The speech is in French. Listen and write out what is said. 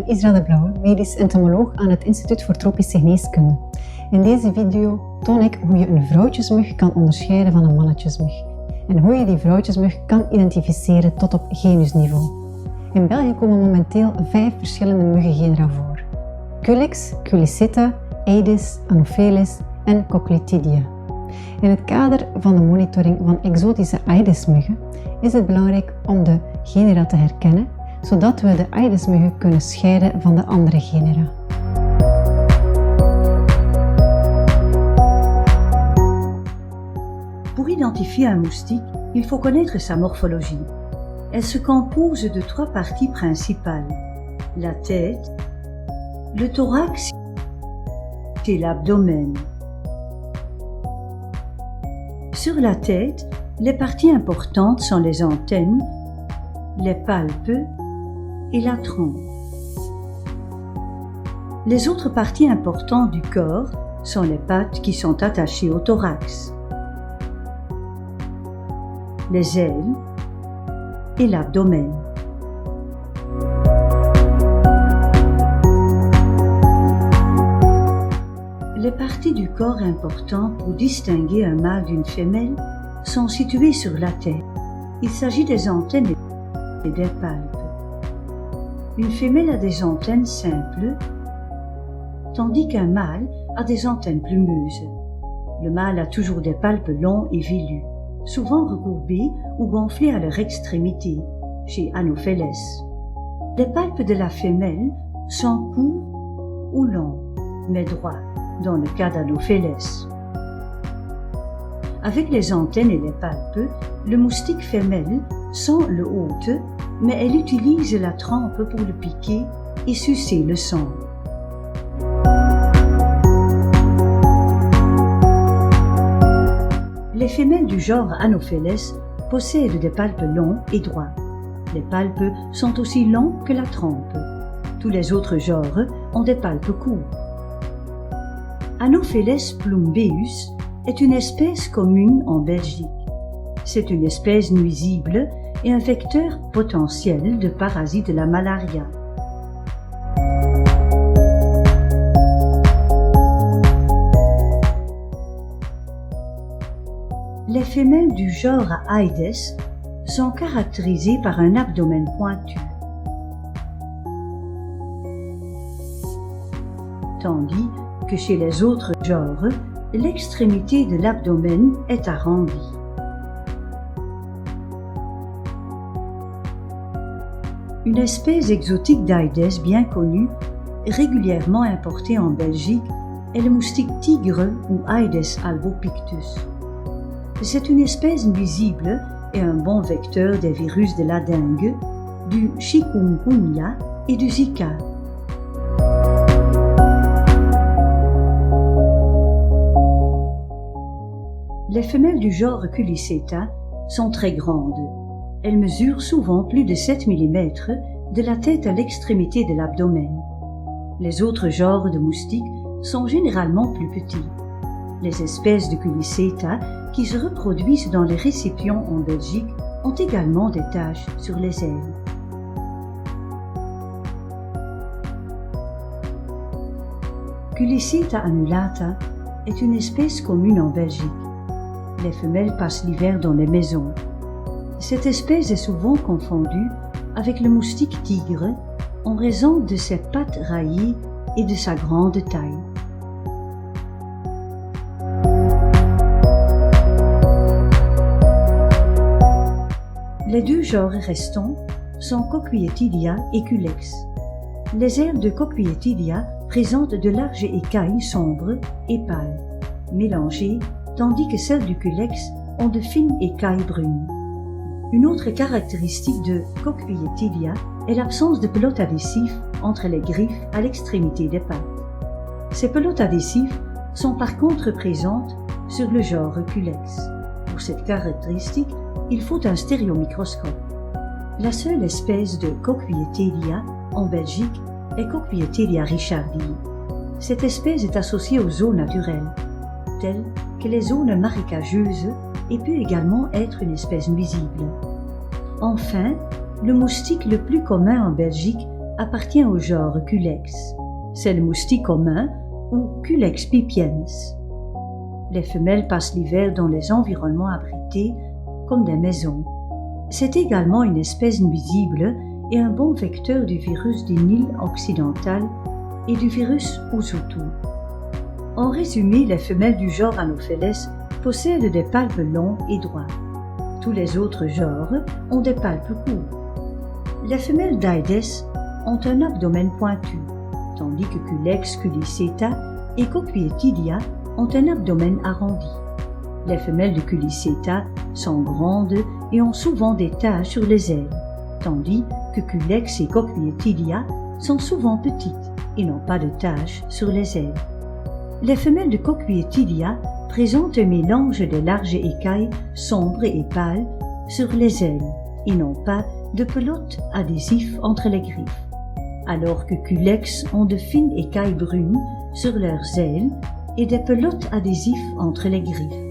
Isra de Blauwe, medisch entomoloog aan het Instituut voor Tropische Geneeskunde. In deze video toon ik hoe je een vrouwtjesmug kan onderscheiden van een mannetjesmug en hoe je die vrouwtjesmug kan identificeren tot op genusniveau. In België komen momenteel 5 verschillende muggengenera voor: Culex, Culiceta, Aedes, Anopheles en Cochlididia. In het kader van de monitoring van exotische Aedes-muggen is het belangrijk om de genera te herkennen, zodat we de Aedes-muggen kunnen scheiden van de andere genera. Pour identifier un moustique, il faut connaître sa morphologie. Elle se compose de 3 parties principales: la tête, le thorax et l'abdomen. Sur la tête, les parties importantes sont les antennes, les palpes et la trompe. Les autres parties importantes du corps sont les pattes qui sont attachées au thorax, les ailes et l'abdomen. Les parties du corps importantes pour distinguer un mâle d'une femelle sont situées sur la tête. Il s'agit des antennes et des palpes. Une femelle a des antennes simples, tandis qu'un mâle a des antennes plumeuses. Le mâle a toujours des palpes longs et velus, souvent recourbés ou gonflés à leur extrémité, chez Anopheles. Les palpes de la femelle sont courts ou longs, mais droits, dans le cas d'Anopheles. Avec les antennes et les palpes, le moustique femelle sent le hôte, mais elle utilise la trempe pour le piquer et sucer le sang. Les femelles du genre Anopheles possèdent des palpes longs et droits. Les palpes sont aussi longs que la trempe. Tous les autres genres ont des palpes courts. Anopheles plumbeus est une espèce commune en Belgique. C'est une espèce nuisible et un vecteur potentiel de parasites de la malaria. Les femelles du genre Aedes sont caractérisées par un abdomen pointu, tandis que chez les autres genres, l'extrémité de l'abdomen est arrondie. Une espèce exotique d'Aedes bien connue, régulièrement importée en Belgique, est le moustique tigre ou Aedes albopictus. C'est une espèce nuisible et un bon vecteur des virus de la dengue, du chikungunya et du Zika. Les femelles du genre Culiceta sont très grandes. Elles mesurent souvent plus de 7 mm de la tête à l'extrémité de l'abdomen. Les autres genres de moustiques sont généralement plus petits. Les espèces de Culiceta qui se reproduisent dans les récipients en Belgique ont également des taches sur les ailes. Culiceta annulata est une espèce commune en Belgique. Les femelles passent l'hiver dans les maisons. Cette espèce est souvent confondue avec le moustique tigre en raison de ses pattes raillées et de sa grande taille. Les 2 genres restants sont Cochlididia et Culex. Les ailes de Cochlididia présentent de larges écailles sombres et pâles, mélangées, tandis que celles du Culex ont de fines écailles brunes. Une autre caractéristique de Cochlididia est l'absence de pelote adhésif entre les griffes à l'extrémité des pattes. Ces pelotes adhésives sont par contre présentes sur le genre Culex. Pour cette caractéristique, il faut un stéréomicroscope. La seule espèce de Cochlididia en Belgique est Cochlididia richardii. Cette espèce est associée aux eaux naturelles, telles que les zones marécageuses, et peut également être une espèce nuisible. Enfin, le moustique le plus commun en Belgique appartient au genre Culex. C'est le moustique commun ou Culex pipiens. Les femelles passent l'hiver dans les environnements abrités comme des maisons. C'est également une espèce nuisible et un bon vecteur du virus du Nil occidental et du virus Usutu. En résumé, les femelles du genre Anopheles possèdent des palpes longs et droits. Tous les autres genres ont des palpes courts. Les femelles d'Aedes ont un abdomen pointu, tandis que Culex culiceta et Coquilletidia ont un abdomen arrondi. Les femelles de Culiceta sont grandes et ont souvent des taches sur les ailes, tandis que Culex et Coquilletidia sont souvent petites et n'ont pas de taches sur les ailes. Les femelles de Coquilletidia présentent un mélange de larges écailles sombres et pâles sur les ailes et n'ont pas de pelote adhésif entre les griffes, alors que Culex ont de fines écailles brunes sur leurs ailes et des pelotes adhésives entre les griffes.